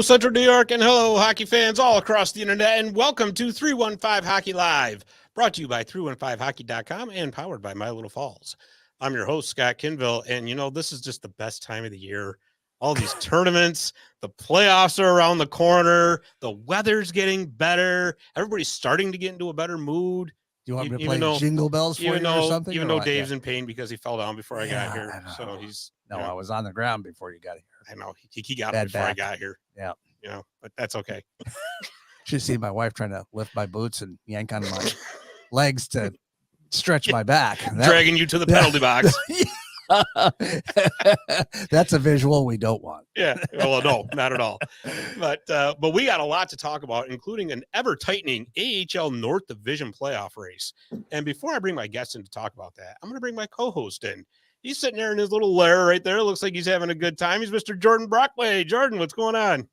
Central New York, and hello, hockey fans all across the internet, and welcome to 315 Hockey Live, brought to you by 315hockey.com and powered by My Little Falls. I'm your host, Scott Kinville, and this is just the best time of the year. All these tournaments, the playoffs are around the corner, the weather's getting better, everybody's starting to get into a better mood. Do you want me to play Jingle Bells for you or something? Even though Dave's in pain because he fell down before I got here. So he's... No, I was on the ground before you got here. I know. He got it before I got here. Yeah. But that's okay. Should see my wife trying to lift my boots and yank on my legs to stretch my back. Dragging you to the penalty box. That's a visual we don't want. Yeah. Well, no, not at all. But we got a lot to talk about, including an ever-tightening AHL North Division playoff race. And before I bring my guests in to talk about that, I'm going to bring my co-host in. He's sitting there in his little lair right there. Looks like he's having a good time. He's Mr. Jordan Brockway. Jordan, what's going on?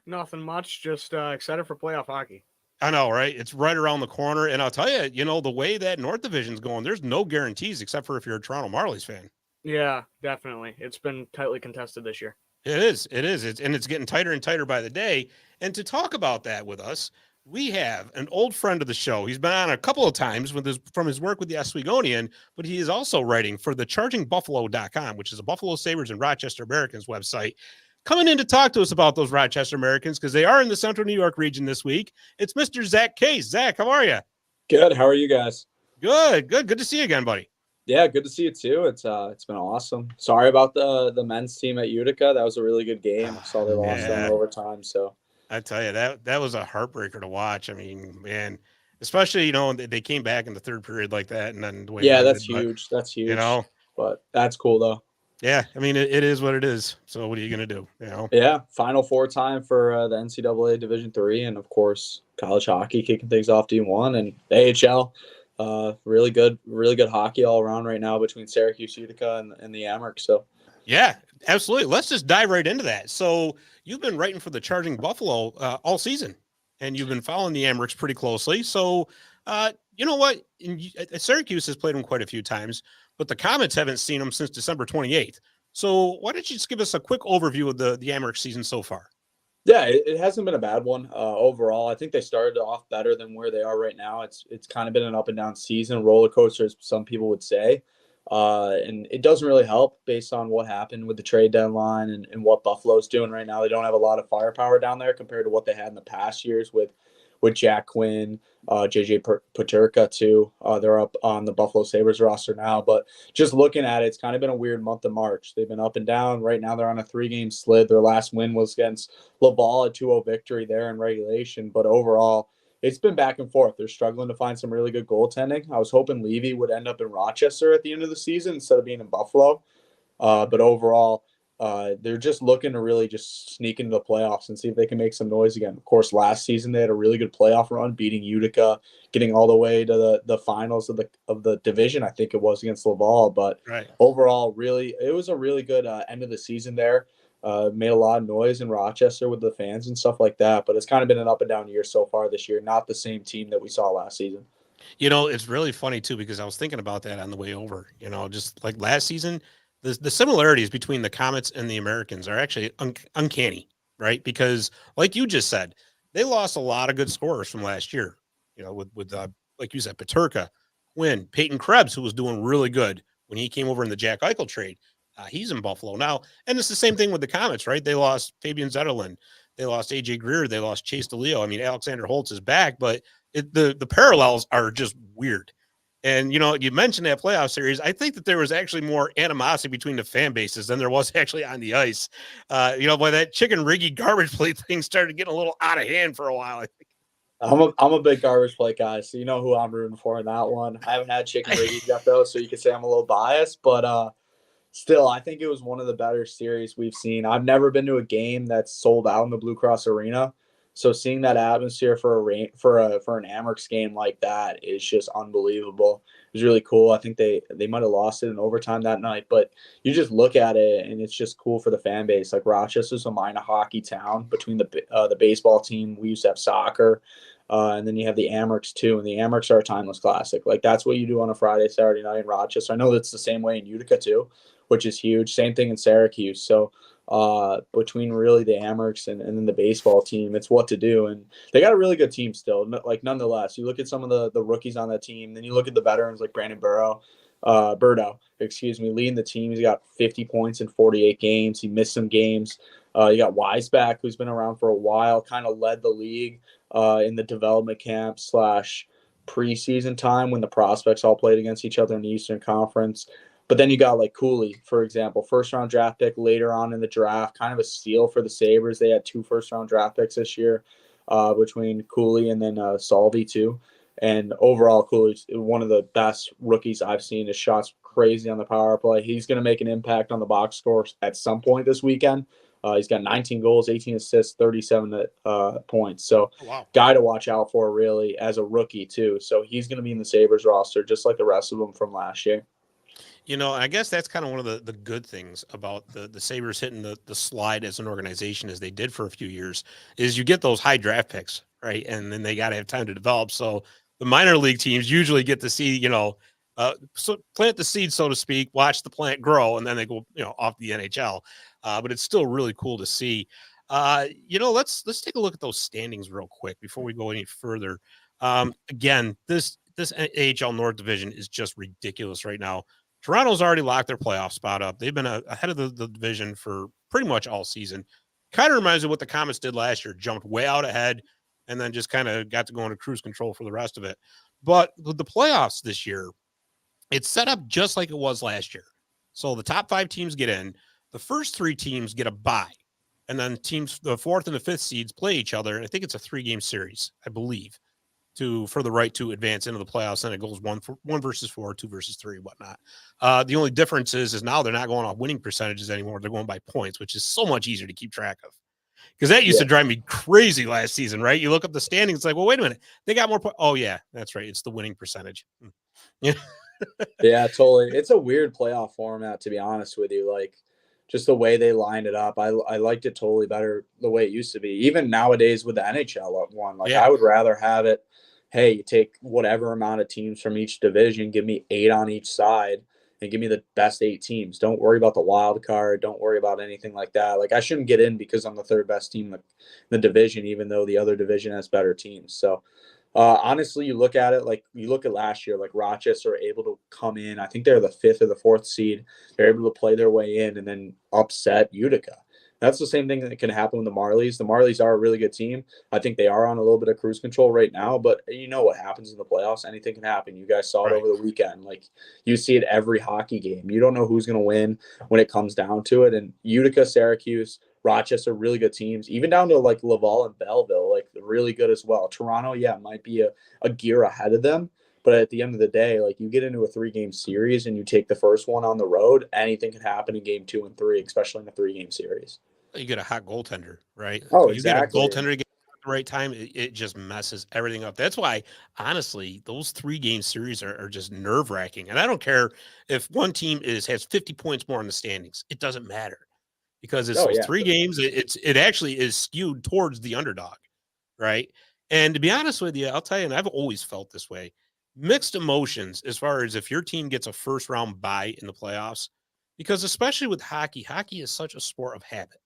Nothing much. Just excited for playoff hockey. I know, right? It's right around the corner. And I'll tell you, the way that North Division's going, there's no guarantees except for if you're a Toronto Marlies fan. Yeah, definitely. It's been tightly contested this year. It is. And it's getting tighter and tighter by the day. And to talk about that with us, we have an old friend of the show. He's been on a couple of times from his work with the Oswegonian, but he is also writing for the ChargingBuffalo.com, which is a Buffalo Sabres and Rochester Americans website. Coming in to talk to us about those Rochester Americans because they are in the Central New York region this week. It's Mr. Zac Case. Zach, how are you? Good. How are you guys? Good. Good to see you again, buddy. Yeah, good to see you too. It's been awesome. Sorry about the men's team at Utica. That was a really good game. I saw they lost in overtime. So I tell you, that was a heartbreaker to watch. I mean, man, especially, they came back in the third period like that. And then, that's huge. That's huge. But that's cool though. Yeah. I mean, it is what it is. So what are you going to do? Yeah. Final four time for the NCAA Division III. And of course, college hockey kicking things off D1 and AHL. Really good hockey all around right now between Syracuse, Utica, and the Amerks. So, yeah, absolutely. Let's just dive right into that. So you've been writing for the Charging Buffalo all season, and you've been following the Amerks pretty closely. So, you know what? Syracuse has played them quite a few times, but the Comets haven't seen them since December 28th. So why don't you just give us a quick overview of the Amerks season so far? Yeah, it hasn't been a bad one overall. I think they started off better than where they are right now. It's kind of been an up and down season, roller coaster, as some people would say. And it doesn't really help based on what happened with the trade deadline and what Buffalo's doing right now. They don't have a lot of firepower down there compared to what they had in the past years with Jack Quinn, JJ Peterka too. They're up on the Buffalo Sabres roster now. But just looking at it, it's kind of been a weird month of March. They've been up and down. Right now they're on a 3-game slid. Their last win was against Laval, a 2-0 victory there in regulation. But overall, it's been back and forth. They're struggling to find some really good goaltending. I was hoping Levy would end up in Rochester at the end of the season instead of being in Buffalo. But overall, they're just looking to really just sneak into the playoffs and see if they can make some noise again. Of course, last season they had a really good playoff run, beating Utica, getting all the way to the finals of the division. I think it was against Laval. But overall, it was a really good end of the season there. Made a lot of noise in Rochester with the fans and stuff like that. But it's kind of been an up and down year so far this year. Not the same team that we saw last season. It's really funny too because I was thinking about that on the way over. Just like last season. The similarities between the Comets and the Americans are actually uncanny, right? Because like you just said, they lost a lot of good scorers from last year, with like you said, Peterka, Quinn, Peyton Krebs, who was doing really good when he came over in the Jack Eichel trade. He's in Buffalo now. And it's the same thing with the Comets, right? They lost Fabian Zetterlund. They lost AJ Greer. They lost Chase DeLeo. I mean, Alexander Holtz is back, but the parallels are just weird. And, you mentioned that playoff series. I think that there was actually more animosity between the fan bases than there was actually on the ice. When that chicken riggy garbage plate thing started getting a little out of hand for a while, I think. I'm a big garbage plate guy, so you know who I'm rooting for in that one. I haven't had chicken riggy yet, though, so you could say I'm a little biased. But still, I think it was one of the better series we've seen. I've never been to a game that's sold out in the Blue Cross Arena. So seeing that atmosphere for an Amerks game like that is just unbelievable. It was really cool. I think they might have lost it in overtime that night, but you just look at it and it's just cool for the fan base. Like Rochester's a minor hockey town. Between the baseball team, we used to have soccer, and then you have the Amerks too. And the Amerks are a timeless classic. Like that's what you do on a Friday, Saturday night in Rochester. I know that's the same way in Utica too, which is huge. Same thing in Syracuse. So between really the Amerks and then the baseball team. It's what to do. And they got a really good team still. Like, nonetheless, you look at some of the rookies on that team, then you look at the veterans like Brandon Burdo, leading the team. He's got 50 points in 48 games. He missed some games. You got Weisbach, who's been around for a while, kind of led the league in the development camp / preseason time when the prospects all played against each other in the Eastern Conference. But then you got like Cooley, for example, first-round draft pick later on in the draft, kind of a steal for the Sabres. They had 2 first-round draft picks this year between Cooley and then Salvi too. And overall, Cooley's one of the best rookies I've seen. His shots crazy on the power play. He's going to make an impact on the box score at some point this weekend. He's got 19 goals, 18 assists, 37 points. So guy to watch out for really as a rookie too. So he's going to be in the Sabres roster just like the rest of them from last year. You know, I guess that's kind of one of the good things about the Sabres hitting the slide as an organization as they did for a few years is you get those high draft picks, right? And then they got to have time to develop. So the minor league teams usually get to see, so plant the seed, so to speak, watch the plant grow, and then they go, off the NHL. But it's still really cool to see. Let's take a look at those standings real quick before we go any further. Again, this AHL North division is just ridiculous right now. Toronto's already locked their playoff spot up. They've been ahead of the division for pretty much all season. Kind of reminds me of what the Comets did last year, jumped way out ahead and then just kind of got to go into cruise control for the rest of it. But with the playoffs this year, it's set up just like it was last year. So the top 5 teams get in. The first 3 teams get a bye. And then teams, the 4th and the 5th seeds play each other. And I think it's a 3-game series, I believe, for the right to advance into the playoffs. And it goes 1 versus 4, 2 versus 3, whatnot. The only difference is now they're not going off winning percentages anymore. They're going by points, which is so much easier to keep track of. Because that used to drive me crazy last season, right? You look up the standings, it's like, well, wait a minute. They got more points. Oh, yeah, that's right. It's the winning percentage. Yeah. Yeah, totally. It's a weird playoff format, to be honest with you. Like, just the way they lined it up, I liked it totally better the way it used to be. Even nowadays with the NHL one, I would rather have it, hey, you take whatever amount of teams from each division, give me 8 on each side, and give me the best 8 teams. Don't worry about the wild card. Don't worry about anything like that. Like, I shouldn't get in because I'm the 3rd best team in the division, even though the other division has better teams. So, honestly, you look at it, like you look at last year, like Rochester were able to come in. I think they're the 5th or the 4th seed. They're able to play their way in and then upset Utica. That's the same thing that can happen with the Marlies. The Marlies are a really good team. I think they are on a little bit of cruise control right now, but you know what happens in the playoffs. Anything can happen. You guys saw it over the weekend. Like, you see it every hockey game. You don't know who's going to win when it comes down to it. And Utica, Syracuse, Rochester, really good teams, even down to like Laval and Belleville, like really good as well. Toronto, might be a gear ahead of them. But at the end of the day, like, you get into a 3-game series and you take the first one on the road, anything can happen in game 2 and 3, especially in a 3-game series. You get a hot goaltender, right? Oh, you exactly. get a goaltender at the right time, it just messes everything up. That's why, honestly, those 3-game series are just nerve-wracking. And I don't care if one team has 50 points more in the standings. It doesn't matter because it's 3 games. It actually is skewed towards the underdog, right? And to be honest with you, I'll tell you, and I've always felt this way, mixed emotions as far as if your team gets a first-round bye in the playoffs, because especially with hockey is such a sport of habit.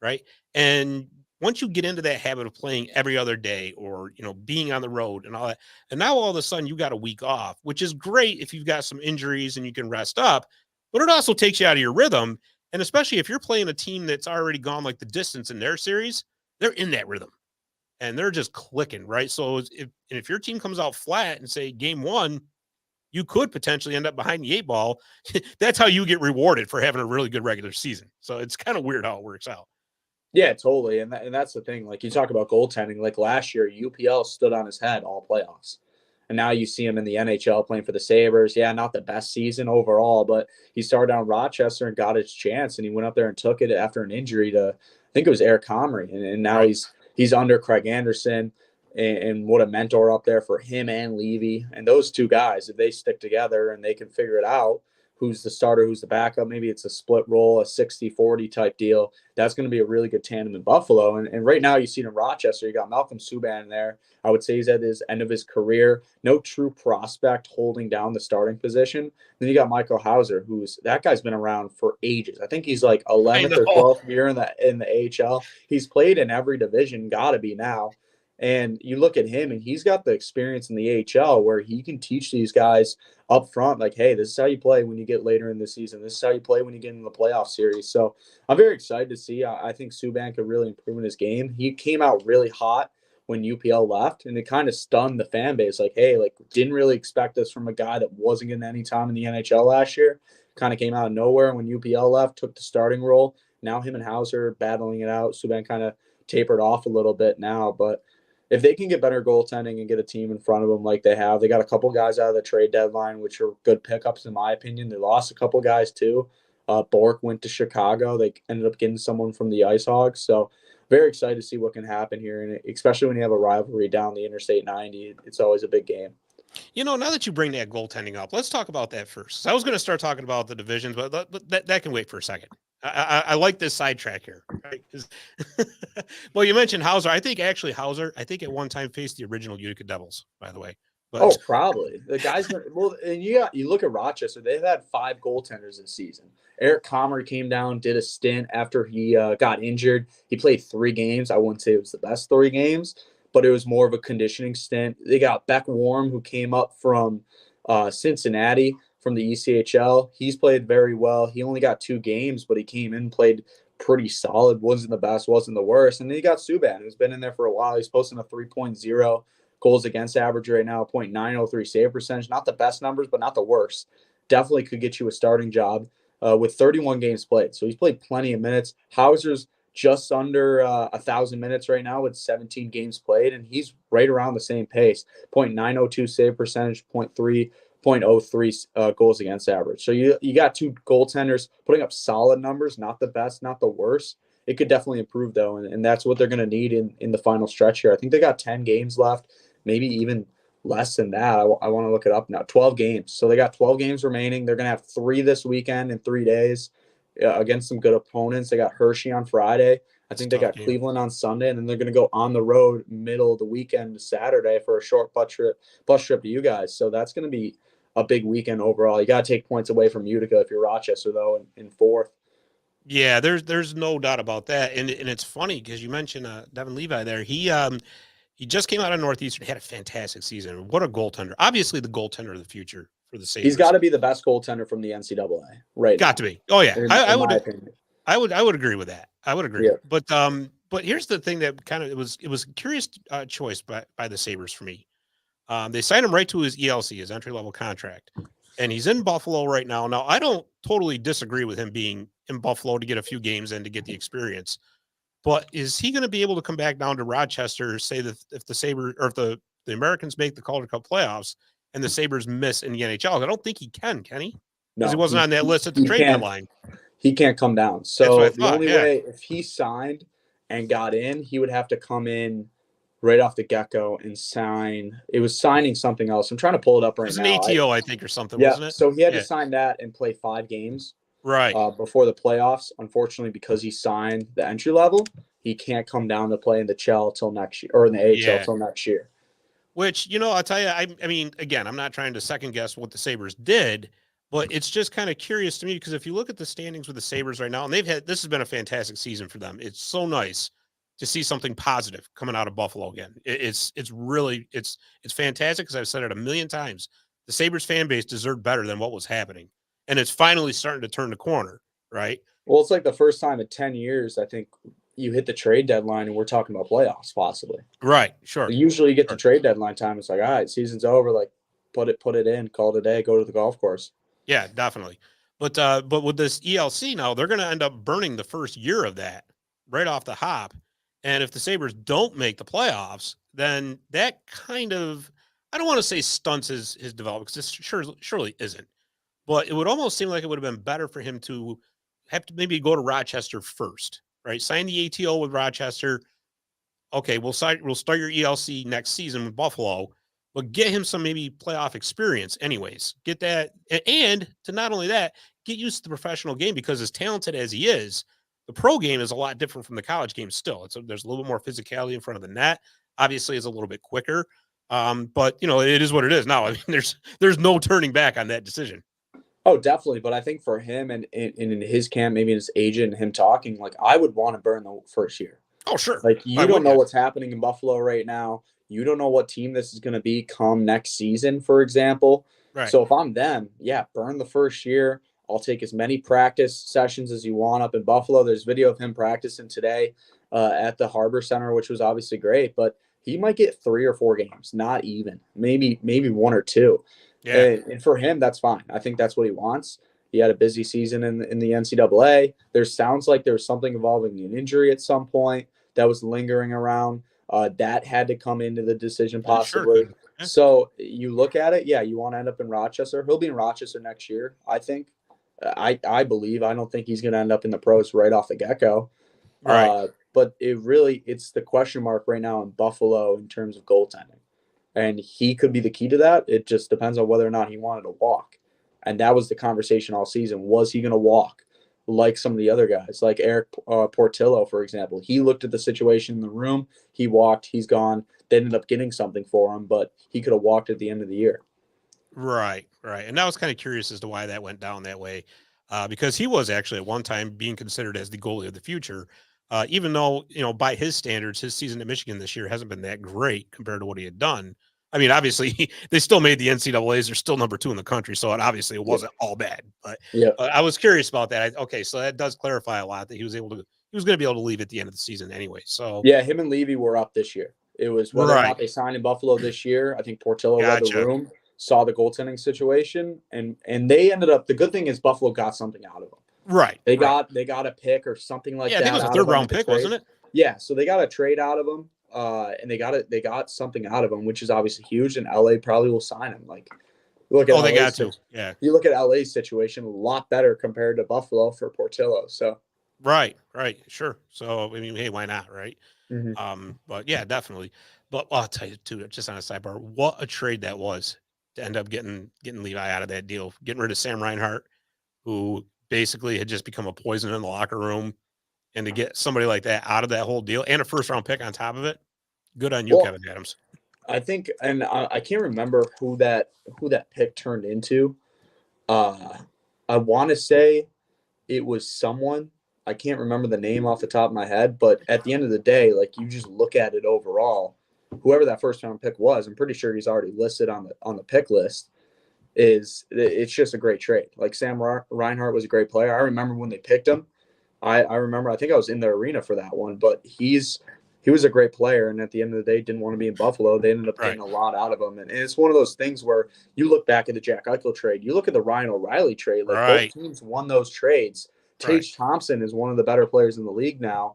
Right. And once you get into that habit of playing every other day or, being on the road and all that, and now all of a sudden you got a week off, which is great if you've got some injuries and you can rest up, but it also takes you out of your rhythm. And especially if you're playing a team that's already gone like the distance in their series, they're in that rhythm and they're just clicking. Right. So if your team comes out flat and say game 1, you could potentially end up behind the 8 ball. That's how you get rewarded for having a really good regular season. So it's kind of weird how it works out. Yeah, totally. And that's the thing. Like, you talk about goaltending, like last year, UPL stood on his head all playoffs. And now you see him in the NHL playing for the Sabres. Yeah, not the best season overall, but he started on Rochester and got his chance. And he went up there and took it after an injury to, I think it was Eric Comrie. And now he's under Craig Anderson. And what a mentor up there for him and Levy. And those 2 guys, if they stick together and they can figure it out, who's the starter, who's the backup. Maybe it's a split role, a 60-40 type deal. That's going to be a really good tandem in Buffalo. And right now you see in Rochester, you got Malcolm Subban in there. I would say he's at his end of his career. No true prospect holding down the starting position. Then you got Michael Hauser, that guy's been around for ages. I think he's like 11th or 12th year in the AHL. He's played in every division, got to be now. And you look at him, and he's got the experience in the AHL where he can teach these guys up front, like, hey, this is how you play when you get later in the season. This is how you play when you get in the playoff series. So I'm very excited to see. I think Subban could really improve in his game. He came out really hot when UPL left, and it kind of stunned the fan base. Like, hey, like, didn't really expect this from a guy that wasn't getting any time in the NHL last year. Kind of came out of nowhere when UPL left, took the starting role. Now him and Hauser battling it out. Subban kind of tapered off a little bit now, but if they can get better goaltending and get a team in front of them like they have, they got a couple guys out of the trade deadline, which are good pickups in my opinion. They lost a couple guys too. Bork went to Chicago. They ended up getting someone from the Ice Hogs. So very excited to see what can happen here, and especially when you have a rivalry down the Interstate 90, it's always a big game. You know, now that you bring that goaltending up, let's talk about that first. So I was going to start talking about the divisions, but that can wait for a second. I like this sidetrack here. Right? Well, you mentioned Hauser. I think Hauser at one time faced the original Utica Devils, by the way. But probably. The guys well, and you look at Rochester, they've had 5 goaltenders this season. Eric Comrie came down, did a stint after he got injured. He played 3 games. I wouldn't say it was the best 3 games, but it was more of a conditioning stint. They got Beck Warm, who came up from Cincinnati from the ECHL. He's played very well. He only got 2 games, but he came in, played pretty solid. Wasn't the best, wasn't the worst. And then you got Subban, who's been in there for a while. He's posting a 3.0 goals against average right now, 0.903 save percentage. Not the best numbers, but not the worst. Definitely could get you a starting job with 31 games played. So he's played plenty of minutes. Hauser's just under 1,000 minutes right now with 17 games played, and he's right around the same pace. 0.902 save percentage, 0.03 goals against average. So you got 2 goaltenders putting up solid numbers, not the best, not the worst. It could definitely improve, though, and that's what they're going to need in the final stretch here. I think they got 10 games left, maybe even less than that. I want to look it up now. 12 games. So they got 12 games remaining. They're going to have 3 this weekend in 3 days against some good opponents. They got Hershey on Friday. I think they got Cleveland on Sunday, and then they're going to go on the road middle of the weekend to Saturday for a short bus trip to you guys. So that's going to be a big weekend overall. You got to take points away from Utica if you're Rochester, though, in 4th. Yeah, there's no doubt about that. And it's funny because you mentioned Devin Levi there. He just came out of Northeastern, had a fantastic season. What a goaltender. Obviously the goaltender of the future for the Sabres. He's got to be the best goaltender from the NCAA, right? Got to be. Oh yeah. I would agree with that. I would agree. Yeah. But here's the thing that kind of it was a curious choice by the Sabres for me. They signed him right to his ELC, his entry-level contract. And he's in Buffalo right now. Now, I don't totally disagree with him being in Buffalo to get a few games and to get the experience. But is he going to be able to come back down to Rochester, say that if the Sabres or if the Americans make the Calder Cup playoffs and the Sabres miss in the NHL? I don't think he can he? Because he wasn't on that list at the trade deadline. He can't come down. So the only way, if he signed and got in, he would have to come in right off the get-go and sign. It was signing something else. I'm trying to pull it up right now. It was an ATO, I think, or something, wasn't it? So he had to sign that and play 5 games before the playoffs. Unfortunately, because he signed the entry level, he can't come down to play in the CHL till next year, or in the AHL till next year. Which, I'll tell you, I mean, again, I'm not trying to second guess what the Sabres did, but it's just kind of curious to me because if you look at the standings with the Sabres right now, and this has been a fantastic season for them. It's so nice to see something positive coming out of Buffalo again. It's really fantastic because I've said it a million times. The Sabres fan base deserved better than what was happening. And it's finally starting to turn the corner, right? Well, it's like the first time in 10 years, I think you hit the trade deadline and we're talking about playoffs possibly. Right, sure. Usually you get the trade deadline time. It's like, all right, season's over. Like put it in, call it a day, go to the golf course. Yeah, definitely. But with this ELC now, they're going to end up burning the first year of that right off the hop. And if the Sabres don't make the playoffs, then that kind of, I don't want to say stunts his development because this surely isn't. But it would almost seem like it would have been better for him to have to maybe go to Rochester first, right? Sign the ATO with Rochester. Okay, we'll start your ELC next season with Buffalo. but get him some maybe playoff experience anyways. Get that. And to not only that, get used to the professional game, because as talented as he is, the pro game is a lot different from the college game still. There's a little bit more physicality in front of the net. Obviously, it's a little bit quicker. But, it is what it is now. I mean, there's no turning back on that decision. Oh, definitely. But I think for him and in his camp, maybe his agent and him talking, like, I would want to burn the first year. Oh, sure. Like, you don't know what's happening in Buffalo right now. You don't know what team this is going to be come next season, for example. Right. So if I'm them, burn the first year. I'll take as many practice sessions as you want up in Buffalo. There's video of him practicing today at the Harbor Center, which was obviously great. But he might get 3 or 4 games, not even, maybe 1 or 2. Yeah. And for him, that's fine. I think that's what he wants. He had a busy season in the NCAA. There sounds like there was something involving an injury at some point that was lingering around. That had to come into the decision possibly. Sure. Yeah. So you look at it, you want to end up in Rochester. He'll be in Rochester next year, I think. I believe. I don't think he's going to end up in the pros right off the get-go. Right. But it's the question mark right now in Buffalo in terms of goaltending. And he could be the key to that. It just depends on whether or not he wanted to walk. And that was the conversation all season. Was he going to walk like some of the other guys, like Eric Portillo, for example? He looked at the situation in the room. He walked. He's gone. They ended up getting something for him, but he could have walked at the end of the year. Right. And I was kind of curious as to why that went down that way, because he was actually at one time being considered as the goalie of the future, even though, by his standards, his season at Michigan this year hasn't been that great compared to what he had done. I mean, obviously, they still made the NCAAs. They're still number 2 in the country, so it wasn't all bad. But I was curious about that. So that does clarify a lot that he was going to be able to leave at the end of the season anyway. So him and Levy were up this year. It was whether or not they signed in Buffalo this year. I think Portillo read the room, saw the goaltending situation, and they ended up. The good thing is Buffalo got something out of them. Right. They got a pick or something like that. Yeah, I think it was a 3rd round pick, wasn't it? Yeah, so they got a trade out of him, and they got something out of him, which is obviously huge. And LA probably will sign him. Like, look at they got to. Yeah, you look at LA's situation, a lot better compared to Buffalo for Portillo. So right, sure. So I mean, hey, why not, right? Mm-hmm. But yeah, definitely. But I'll tell you too, just on a sidebar, what a trade that was to end up getting Levi out of that deal, getting rid of Sam Reinhart, who basically had just become a poison in the locker room. And to get somebody like that out of that whole deal and a 1st round pick on top of it, good on you, Kevin Adams. I think, and I can't remember who that pick turned into. I want to say it was someone. I can't remember the name off the top of my head, but at the end of the day, like, you just look at it overall, whoever that 1st round pick was, I'm pretty sure he's already listed on the pick list. It's just a great trade. Like, Sam Reinhart was a great player. I remember when they picked him. I remember, I think I was in the arena for that one, but he was a great player. And at the end of the day, didn't want to be in Buffalo. They ended up getting a lot out of him. And it's one of those things where you look back at the Jack Eichel trade, you look at the Ryan O'Reilly trade, like, both teams won those trades. Tage Thompson is one of the better players in the league now,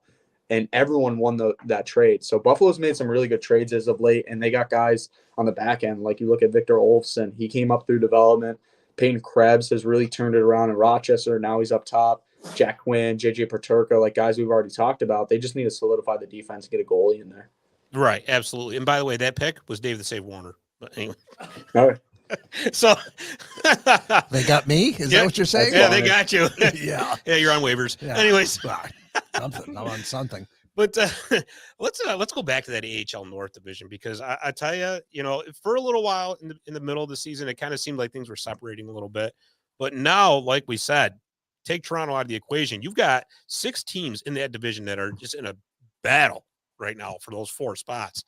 and everyone won that trade. So Buffalo's made some really good trades as of late, and they got guys on the back end. Like, you look at Victor Olofsson, he came up through development. Peyton Krebs has really turned it around in Rochester. Now he's up top. Jack Quinn, JJ Paterka, like guys we've already talked about. They just need to solidify the defense and get a goalie in there. Right, absolutely. And by the way, that pick was Dave the Save Warner. But anyway. All right. So they got me? Is that what you're saying? Yeah, they got you. Yeah, you're on waivers. Yeah. Anyways, I'm on something. But let's go back to that AHL North division, because I tell you, for a little while in the middle of the season, it kind of seemed like things were separating a little bit. But now, like we said, take Toronto out of the equation. You've got 6 teams in that division that are just in a battle right now for those 4 spots.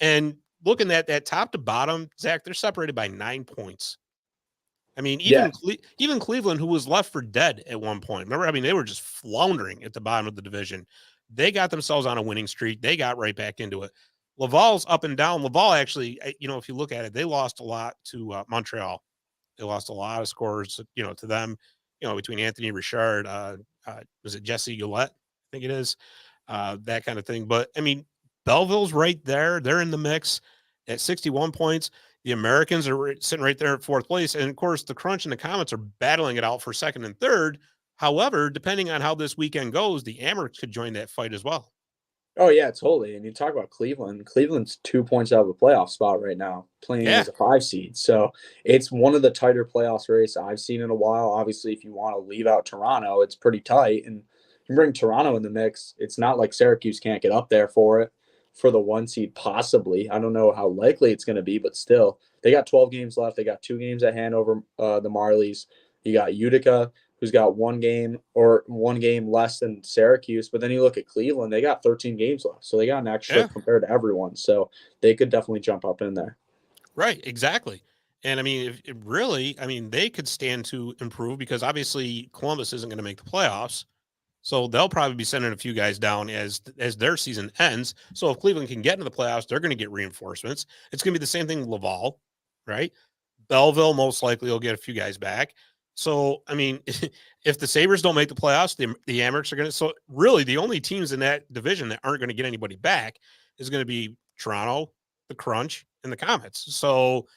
And looking at that top to bottom, Zach, they're separated by 9 points. I mean, even Cleveland, who was left for dead at one point. Remember, I mean, they were just floundering at the bottom of the division. They got themselves on a winning streak. They got right back into it. Laval's up and down. Laval actually, if you look at it, they lost a lot to Montreal. They lost a lot of scores, to them. Between Anthony Richard, was it Jesse Gillette? I think it is, that kind of thing. But I mean, Belleville's right there. They're in the mix at 61 points. The Americans are sitting right there at 4th place. And of course, the Crunch and the Comets are battling it out for 2nd and 3rd. However, depending on how this weekend goes, the Amerks could join that fight as well. Oh yeah, totally. And you talk about Cleveland. Cleveland's 2 points out of a playoff spot right now, playing Yeah. as a 5 seed. So it's one of the tighter playoffs race I've seen in a while. Obviously, if you want to leave out Toronto, it's pretty tight. And you bring Toronto in the mix, it's not like Syracuse can't get up there for it for the 1 seed, possibly. I don't know how likely it's going to be, but still, they got 12 games left. They got 2 games at hand over the Marlies. You got Utica, who's got 1 game less than Syracuse. But then you look at Cleveland, they got 13 games left. So they got an extra Yeah. compared to everyone. So they could definitely jump up in there. Right, exactly. And I mean, if it really, I mean, they could stand to improve because obviously Columbus isn't going to make the playoffs. So they'll probably be sending a few guys down as their season ends. So if Cleveland can get into the playoffs, they're going to get reinforcements. It's going to be the same thing with Laval, right? Belleville most likely will get a few guys back. So I mean, if the Sabres don't make the playoffs, the Amerks are going to. So really, the only teams in that division that aren't going to get anybody back is going to be Toronto, the Crunch, and the Comets. So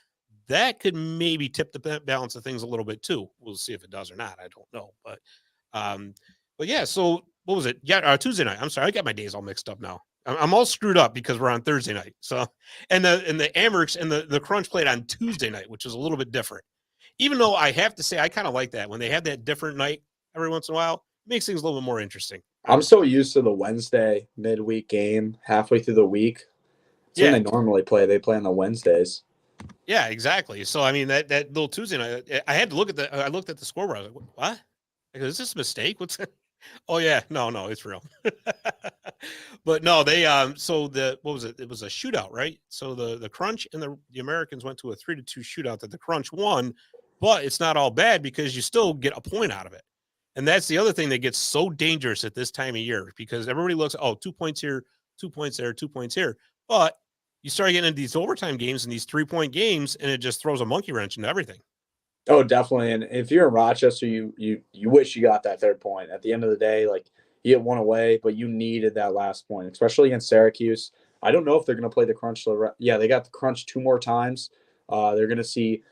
that could maybe tip the balance of things a little bit too. We'll see if it does or not. I don't know, but yeah. So what was it? Yeah, Tuesday night. I'm sorry, I got my days all mixed up now. I'm all screwed up because we're on Thursday night. So and the Amerks and the Crunch played on Tuesday night, which is a little bit different. Even though I have to say I kind of like that when they have that different night every once in a while, it makes things a little bit more interesting. I'm so used to the Wednesday midweek game halfway through the week. It's when they normally play. They play on the Wednesdays. Yeah, exactly. So I mean that little Tuesday night, I had to look at I looked at the scoreboard. I was like, what? I go, is this a mistake? What's that? Oh yeah, no, it's real. But no, they so what was it? It was a shootout, right? So the Crunch and the Americans went to a 3-2 shootout that the Crunch won, but it's not all bad because you still get a point out of it. And that's the other thing that gets so dangerous at this time of year because everybody looks, 2 points here, 2 points there, 2 points here. But you start getting into these overtime games and these 3-point games, and it just throws a monkey wrench into everything. Oh, definitely. And if you're in Rochester, you wish you got that third point. At the end of the day, like you get one away, but you needed that last point, especially against Syracuse. I don't know if they're going to play the Crunch. Yeah, they got the Crunch 2 more times. They're going to see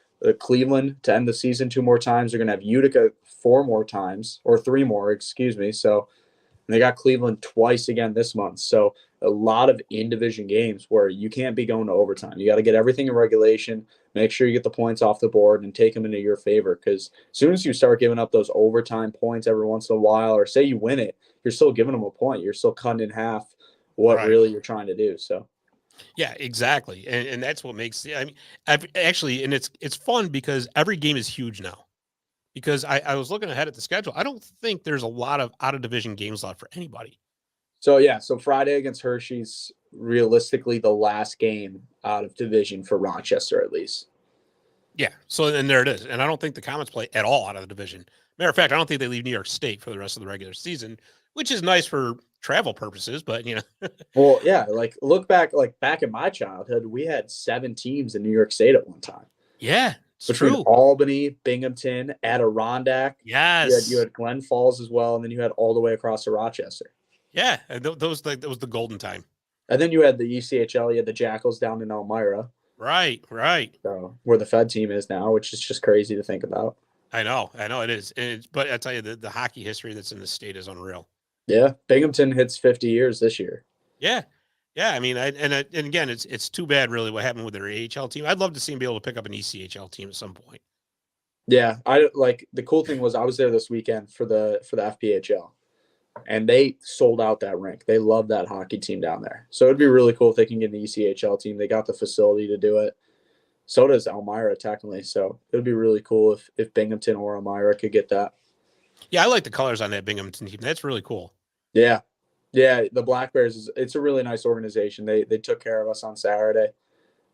Cleveland to end the season 2 more times. They're going to have Utica 4 more times, or 3 more, excuse me. So they got Cleveland twice again this month. So a lot of in-division games where you can't be going to overtime. You got to get everything in regulation, make sure you get the points off the board and take them into your favor. Because as soon as you start giving up those overtime points every once in a while, or say you win it, you're still giving them a point. You're still cutting in half what really you're trying to do. So yeah, exactly. And that's what makes I mean actually, and it's fun because every game is huge now. Because I was looking ahead at the schedule. I don't think there's a lot of out of division games left for anybody. So yeah, so Friday against Hershey's realistically the last game out of division for Rochester, at least. Yeah. So and there it is. And I don't think the Comets play at all out of the division. Matter of fact, I don't think they leave New York State for the rest of the regular season, which is nice for travel purposes. But Well, yeah, like look back, back in my childhood, we had 7 teams in New York State at one time. Yeah, it's Between true. Albany, Binghamton, Adirondack. Yes. You had Glen Falls as well, and then you had all the way across to Rochester. Yeah, and that was the golden time. And then you had the ECHL, you had the Jackals down in Elmira. Right. So where the Fed team is now, which is just crazy to think about. I know it is. But I tell you, the hockey history that's in the state is unreal. Yeah, Binghamton hits 50 years this year. Yeah. I mean, and again, it's too bad really what happened with their AHL team. I'd love to see them be able to pick up an ECHL team at some point. Yeah, the cool thing was I was there this weekend for the FPHL, and they sold out that rink. They love that hockey team down there. So it'd be really cool if they can get an ECHL team. They got the facility to do it. So does Elmira technically. So it would be really cool if Binghamton or Elmira could get that. Yeah, I like the colors on that Binghamton team. That's really cool. Yeah, the Black Bears it's a really nice organization. They took care of us on Saturday.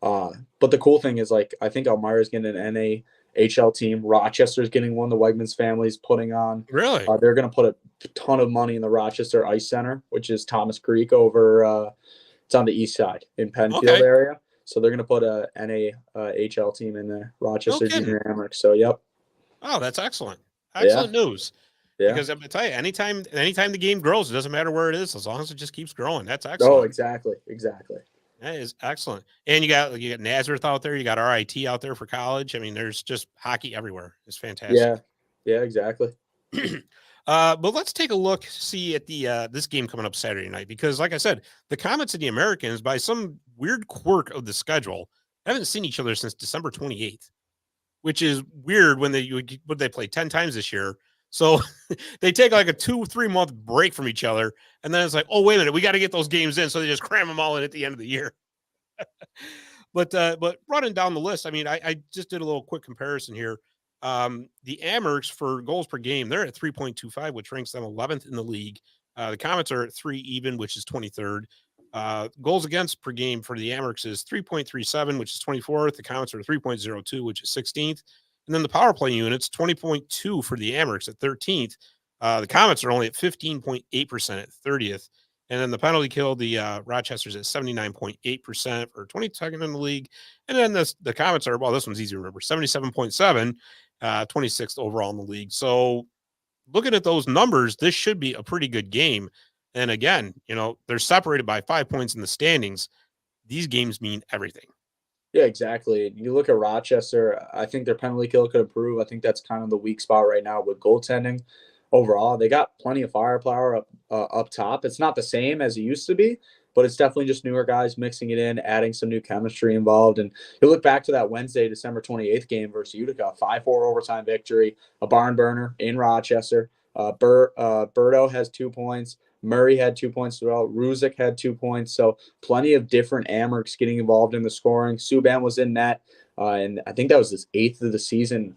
But the cool thing is I think Elmira's getting an NAHL team. Rochester's getting one. The Wegmans family's putting on. Really? They're going to put a ton of money in the Rochester Ice Center, which is Thomas Creek over. It's on the east side in Penfield area. So they're going to put a NAHL team in there, Rochester Junior Amerks. So yep. Oh, that's excellent. Excellent news. Yeah. Because I'm gonna tell you, anytime the game grows, it doesn't matter where it is, as long as it just keeps growing. That's excellent. Oh, exactly. That is excellent. And you got Nazareth out there, you got RIT out there for college. I mean, there's just hockey everywhere. It's fantastic. Yeah, exactly. But let's take a look, see at the this game coming up Saturday night, because like I said, the Comets and the Americans, by some weird quirk of the schedule, haven't seen each other since December 28th, which is weird when they play 10 times this year. So they take like a 2-3 month break from each other, and then it's like, oh, wait a minute, we got to get those games in. So they just cram them all in at the end of the year. But running down the list, I mean, I just did a little quick comparison here. The Amerks for goals per game, they're at 3.25, which ranks them 11th in the league. The Comets are at 3 even, which is 23rd. Goals against per game for the Amerks is 3.37, which is 24th. The Comets are 3.02, which is 16th. And then the power play units, 20.2 for the Amerks at 13th. The Comets are only at 15.8% at 30th. And then the penalty kill, the Rochester's at 79.8% or 22nd in the league. And then the Comets are, well, this one's easy to remember, 77.7, 26th overall in the league. So looking at those numbers, this should be a pretty good game. And again, they're separated by 5 points in the standings. These games mean everything. Yeah, exactly. You look at Rochester, I think their penalty kill could improve. I think that's kind of the weak spot right now with goaltending. Overall, they got plenty of firepower up top. It's not the same as it used to be, but it's definitely just newer guys mixing it in, adding some new chemistry involved. And you look back to that Wednesday, December 28th game versus Utica, 5-4 overtime victory, a barn burner in Rochester. Berto has 2 points. Murray had 2 points as well. Ruzick had 2 points. So plenty of different Amerks getting involved in the scoring. Subban was in net, and I think that was his 8th of the season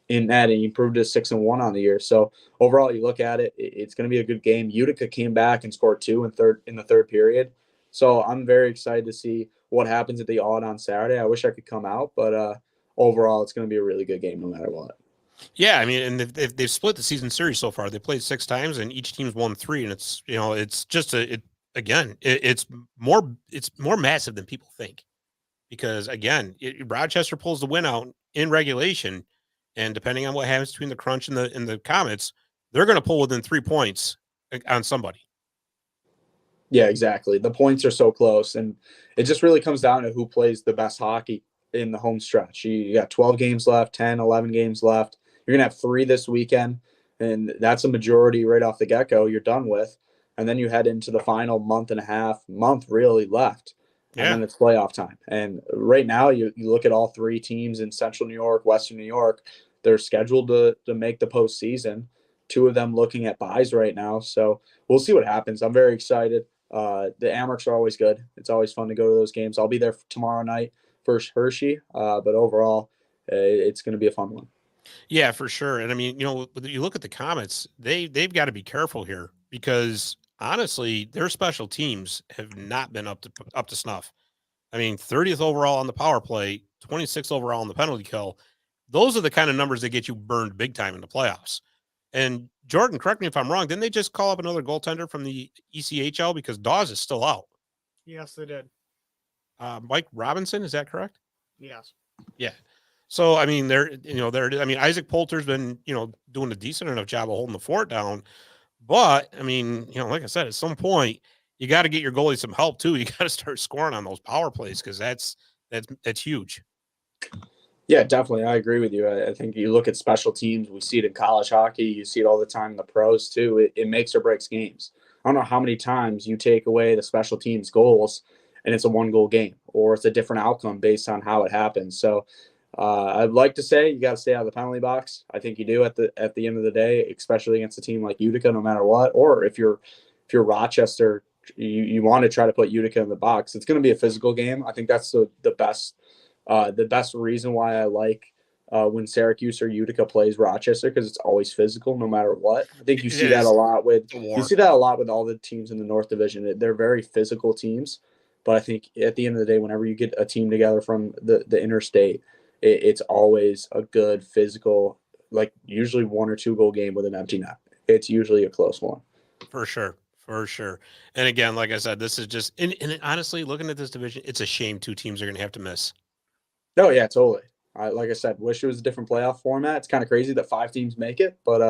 in net, and he improved to 6-1 on the year. So overall, you look at it, it's going to be a good game. Utica came back and scored 2 in the third period. So I'm very excited to see what happens at the Odd on Saturday. I wish I could come out, but overall, it's going to be a really good game no matter what. Yeah, I mean, and they've split the season series so far. They played 6 times, and each team's won 3. And it's it's just it's more massive than people think, because again, Rochester pulls the win out in regulation, and depending on what happens between the Crunch and the Comets, they're going to pull within 3 points on somebody. Yeah, exactly. The points are so close, and it just really comes down to who plays the best hockey in the home stretch. You got 12 games left, 10, 11 games left. You're going to have 3 this weekend, and that's a majority right off the get-go you're done with. And then you head into the final month really left. Yeah. And then it's playoff time. And right now you look at all 3 teams in Central New York, Western New York, they're scheduled to make the postseason. 2 of them looking at buys right now. So we'll see what happens. I'm very excited. The Amerks are always good. It's always fun to go to those games. I'll be there tomorrow night for Hershey. But overall, it's going to be a fun one. Yeah, for sure. And I mean, you look at the Comets, they've got to be careful here, because honestly, their special teams have not been up to snuff. I mean, 30th overall on the power play, 26th overall on the penalty kill. Those are the kind of numbers that get you burned big time in the playoffs. And Jordan, correct me if I'm wrong, didn't they just call up another goaltender from the ECHL, because Dawes is still out? Yes, they did. Mike Robinson, is that correct? Yes. Yeah. So, I mean, Isaac Poulter's been, doing a decent enough job of holding the fort down. But, I mean, like I said, at some point, you got to get your goalie some help, too. You got to start scoring on those power plays, because that's huge. Yeah, definitely. I agree with you. I think you look at special teams. We see it in college hockey. You see it all the time in the pros, too. It makes or breaks games. I don't know how many times you take away the special teams goals and it's a 1-goal game, or it's a different outcome based on how it happens. So, I'd like to say you got to stay out of the penalty box. I think you do at the end of the day, especially against a team like Utica, no matter what. Or if you're Rochester, you want to try to put Utica in the box. It's going to be a physical game. I think that's the best reason why I like when Syracuse or Utica plays Rochester, because it's always physical no matter what. I think you see that a lot with all the teams in the North Division. They're very physical teams, but I think at the end of the day, whenever you get a team together from the interstate, it's always a good physical, like usually 1 or 2 goal game with an empty net. It's usually a close one. For sure. And again, like I said, this is just, and honestly, looking at this division, it's a shame 2 teams are going to have to miss. No, yeah, totally. Like I said, wish it was a different playoff format. It's kind of crazy that 5 teams make it, but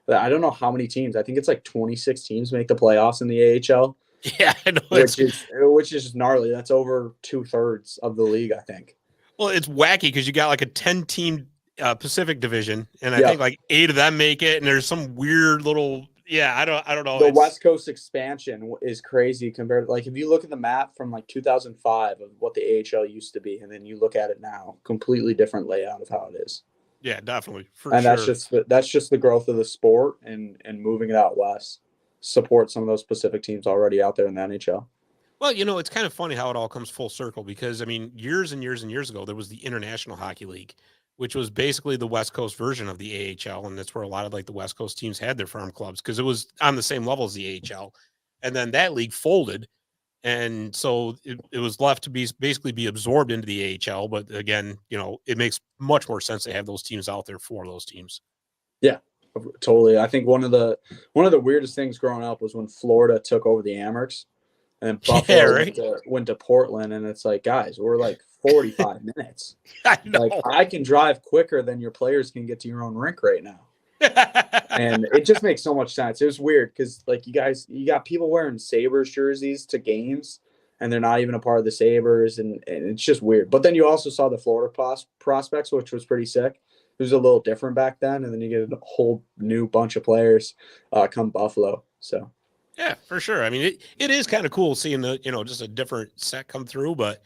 I don't know how many teams. I think it's like 26 teams make the playoffs in the AHL. Yeah, I know, which is just gnarly. That's over 2/3 of the league, I think. Well, it's wacky because you got like a 10-team Pacific Division, and I Yeah. think like 8 of them make it, and there's some weird little I don't know. The It's, West Coast expansion is crazy compared to, like, if you look at the map from like 2005 of what the AHL used to be, and then you look at it now, completely different layout of how it is. yeah, definitely for And sure. that's just the growth of the sport and moving it out west. Support some of those Pacific teams already out there in the NHL. Well, it's kind of funny how it all comes full circle because I mean, years and years and years ago, there was the International Hockey League, which was basically the West Coast version of the AHL, and that's where a lot of like the West Coast teams had their farm clubs because it was on the same level as the AHL, and then that league folded, and so it was left to basically be absorbed into the AHL. But again, it makes much more sense to have those teams out there for those teams. Yeah, totally. I think one of the weirdest things growing up was when Florida took over the Amerks. And Buffalo Yeah, right? went to Portland, and it's like, guys, we're like 45 minutes. I know. Like, I can drive quicker than your players can get to your own rink right now. And it just makes so much sense. It was weird because, like, you got people wearing Sabres jerseys to games, and they're not even a part of the Sabres, and it's just weird. But then you also saw the Florida prospects, which was pretty sick. It was a little different back then, and then you get a whole new bunch of players come Buffalo. So. Yeah, for sure. I mean, it is kind of cool seeing the, just a different set come through, but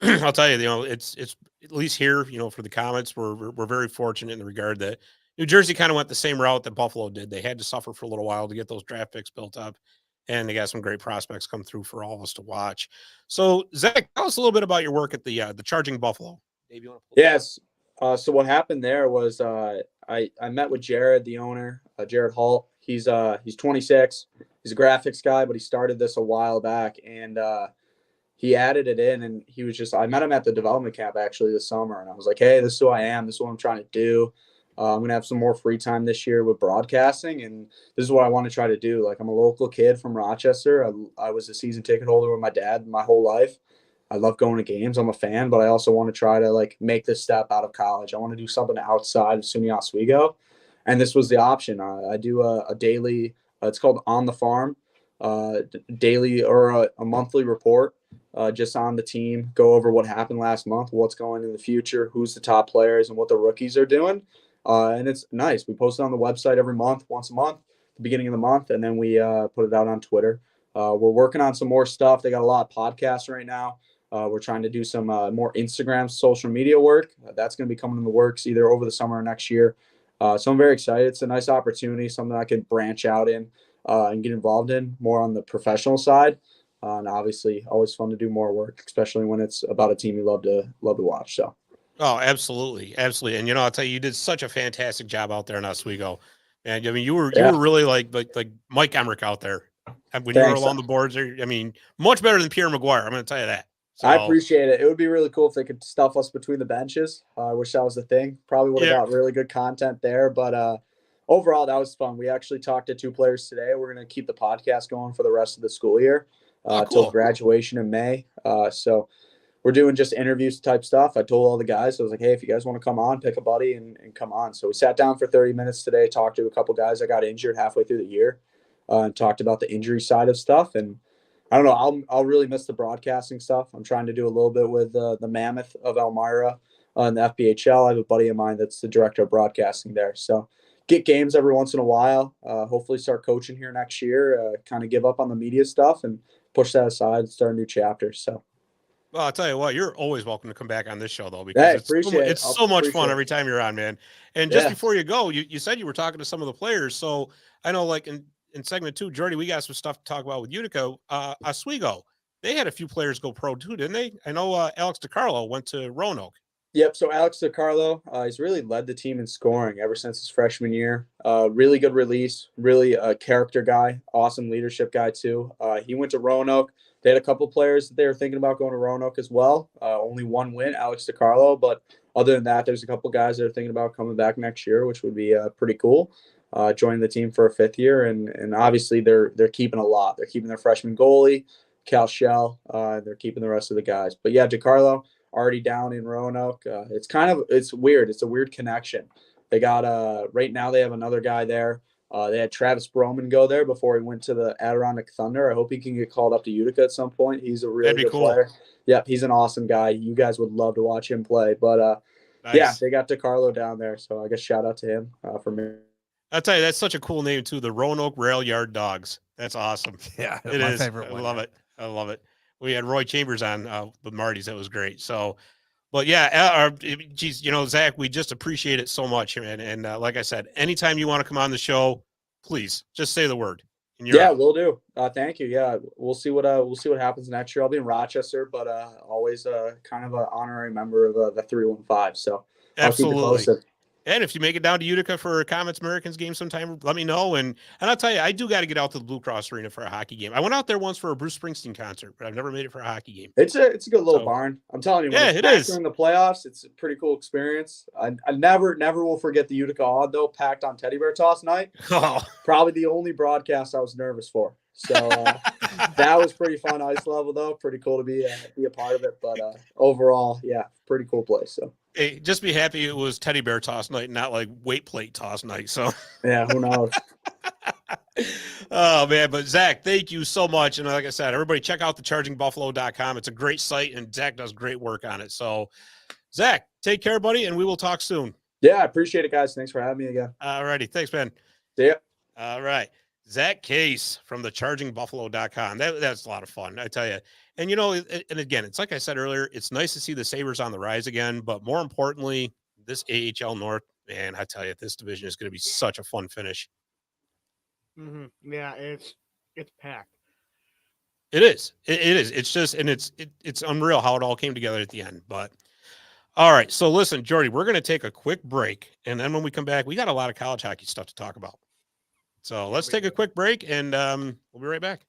I'll tell you, it's at least here, for the Comets, we're very fortunate in the regard that New Jersey kind of went the same route that Buffalo did. They had to suffer for a little while to get those draft picks built up, and they got some great prospects come through for all of us to watch. So, Zach, tell us a little bit about your work at the Charging Buffalo. Dave, you want to? Yes. So what happened there was I met with Jared, the owner, Jared Hall. He's 26. He's a graphics guy, but he started this a while back, and he added it in, and he was I met him at the development camp actually this summer, and I was like, hey, this is who I am. This is what I'm trying to do. I'm going to have some more free time this year with broadcasting, and this is what I want to try to do. Like, I'm a local kid from Rochester. I was a season ticket holder with my dad my whole life. I love going to games. I'm a fan, but I also want to try to, like, make this step out of college. I want to do something outside of SUNY Oswego, and this was the option. I do a daily it's called On the Farm, daily or a monthly report just on the team, go over what happened last month, what's going in the future, who's the top players, and what the rookies are doing. And it's nice. We post it on the website every month, once a month, the beginning of the month, and then we put it out on Twitter. We're working on some more stuff. They got a lot of podcasts right now. We're trying to do some more Instagram, social media work. That's going to be coming in the works either over the summer or next year. So I'm very excited. It's a nice opportunity, something I can branch out in and get involved in more on the professional side. And obviously, always fun to do more work, especially when it's about a team you love to watch. So. Oh, absolutely, absolutely. And I'll tell you, you did such a fantastic job out there in Oswego, and I mean, you were really like Mike Emmerich out there when you were along the boards. I mean, much better than Pierre McGuire. I'm going to tell you that. So, I appreciate it. It would be really cool if they could stuff us between the benches. I wish that was the thing. Probably would have got really good content there. But overall, that was fun. We actually talked to 2 players today. We're going to keep the podcast going for the rest of the school year till graduation in May. So we're doing just interviews type stuff. I told all the guys, I was like, hey, if you guys want to come on, pick a buddy and come on. So we sat down for 30 minutes today, talked to a couple guys that got injured halfway through the year and talked about the injury side of stuff. And I don't know. I'll really miss the broadcasting stuff. I'm trying to do a little bit with the Mammoth of Elmira in the FBHL. I have a buddy of mine that's the director of broadcasting there. So get games every once in a while. Hopefully start coaching here next year. Kind of give up on the media stuff and push that aside and start a new chapter. So. Well, I'll tell you what, you're always welcome to come back on this show, though, because it's so much fun every time you're on, man. And just before you go, you said you were talking to some of the players. So I know, like, in segment 2, Jordy, we got some stuff to talk about with Utica. Oswego, they had a few players go pro, too, didn't they? I know Alex DiCarlo went to Roanoke. Yep, so Alex DiCarlo, he's really led the team in scoring ever since his freshman year. Really good release, really a character guy, awesome leadership guy, too. He went to Roanoke. They had a couple players that they were thinking about going to Roanoke as well. Only one win, Alex DiCarlo. But other than that, there's a couple guys that are thinking about coming back next year, which would be pretty cool. Joining the team for a 5th year. And obviously they're keeping a lot. They're keeping their freshman goalie, Cal Shell. They're keeping the rest of the guys. But yeah, DiCarlo already down in Roanoke. It's weird. It's a weird connection. They got right now they have another guy there. They had Travis Broman go there before he went to the Adirondack Thunder. I hope he can get called up to Utica at some point. He's a really good player. Yep, he's an awesome guy. You guys would love to watch him play. But Nice. Yeah, they got DeCarlo down there, so I guess shout out to him for me. I'll tell you, that's such a cool name too. The Roanoke Rail Yard Dogs. That's awesome. Yeah, It my is. favorite I one. love it. I love it. We had Roy Chambers on with Marty's. That was great. So, but yeah, geez, Zach, we just appreciate it so much, man. And like I said, anytime you want to come on the show, please just say the word. Yeah, we'll do. Thank you. Yeah, we'll see what happens next year. I'll be in Rochester, but always kind of an honorary member of the 315. So absolutely. I'll keep you posted. And if you make it down to Utica for a Comets Americans game sometime, let me know. And I'll tell you, I do got to get out to the Blue Cross Arena for a hockey game. I went out there once for a Bruce Springsteen concert, but I've never made it for a hockey game. It's a good little barn. I'm telling you, yeah, it is. During the playoffs, it's a pretty cool experience. I never will forget the Utica Odd though, packed on Teddy Bear Toss night. Oh. Probably the only broadcast I was nervous for. So that was pretty fun ice level though. Pretty cool to be a part of it. But overall, yeah, pretty cool place. So. Hey, just be happy it was Teddy Bear Toss night, not like weight plate toss night. So yeah, who knows? Oh man, but Zach, thank you so much. And like I said, everybody check out thechargingbuffalo.com. It's a great site and Zach does great work on it. So Zach, take care, buddy, and we will talk soon. Yeah, I appreciate it, guys. Thanks for having me again. All righty. Thanks, man. See ya. All right. Zac Case from thechargingbuffalo.com. That's a lot of fun, I tell you. And, and again, it's like I said earlier, it's nice to see the Sabres on the rise again. But more importantly, this AHL North, man, I tell you, this division is going to be such a fun finish. Mm-hmm. Yeah, it's packed. It is. It is. It's just, and it's unreal how it all came together at the end. But all right. So listen, Jordy, we're going to take a quick break. And then when we come back, we got a lot of college hockey stuff to talk about. So let's take a quick break and we'll be right back.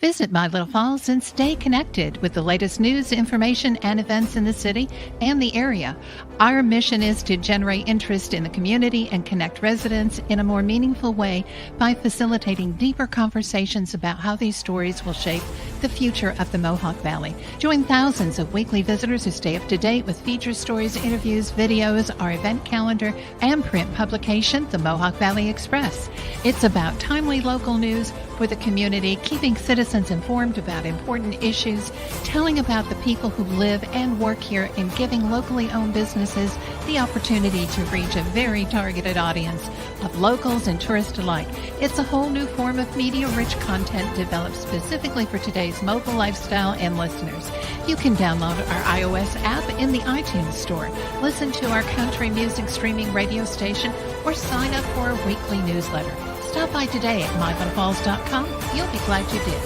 Visit My Little Falls and stay connected with the latest news, information, and events in the city and the area. Our mission is to generate interest in the community and connect residents in a more meaningful way by facilitating deeper conversations about how these stories will shape the future of the Mohawk Valley. Join thousands of weekly visitors who stay up to date with feature stories, interviews, videos, our event calendar, and print publication, the Mohawk Valley Express. It's about timely local news for the community, keeping citizens informed about important issues, telling about the people who live and work here, and giving locally owned businesses the opportunity to reach a very targeted audience of locals and tourists alike. It's a whole new form of media-rich content developed specifically for today's mobile lifestyle and listeners. You can download our iOS app in the iTunes store, listen to our country music streaming radio station, or sign up for a weekly newsletter. Stop by today at mylittlefalls.com. You'll be glad you did.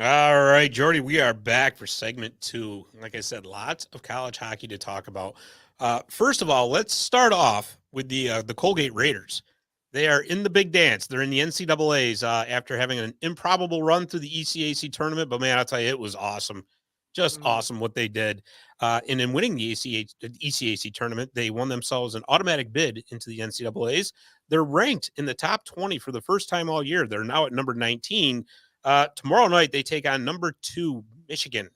All right, Jordy, we are back for segment 2. Like I said, lots of college hockey to talk about. First of all, let's start off with the Colgate Raiders. They are in the big dance. They're in the NCAAs after having an improbable run through the ECAC tournament. But, man, I'll tell you, it was awesome. Just awesome what they did. And in winning the ECAC tournament, they won themselves an automatic bid into the NCAAs. They're ranked in the top 20 for the first time all year. They're now at number 19. Tomorrow night, they take on number 2, Michigan.